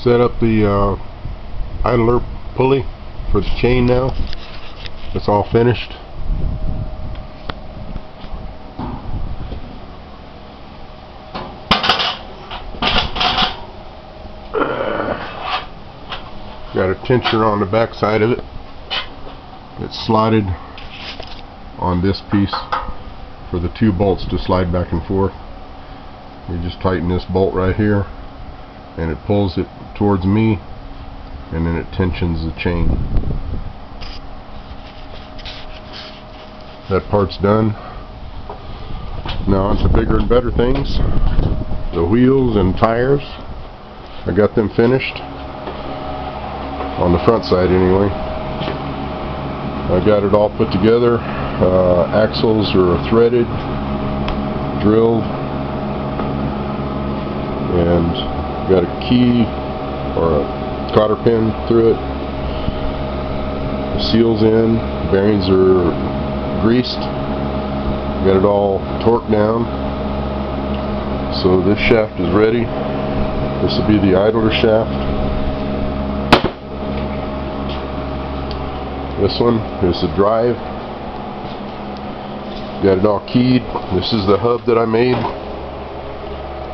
Set up the idler pulley for the chain now. It's all finished. Got a tensioner on the back side of it. It's slotted on this piece for the two bolts to slide back and forth. You just tighten this bolt right here and it pulls it towards me, and then it tensions the chain. That part's done. Now on to bigger and better things. The wheels and tires, I got them finished on the front side anyway. I got it all put together. Axles are threaded, drilled, and got a key or a cotter pin through it. The seals in, bearings are greased. Got it all torqued down. So this shaft is ready. This will be the idler shaft. This one is the drive. Got it all keyed. This is the hub that I made.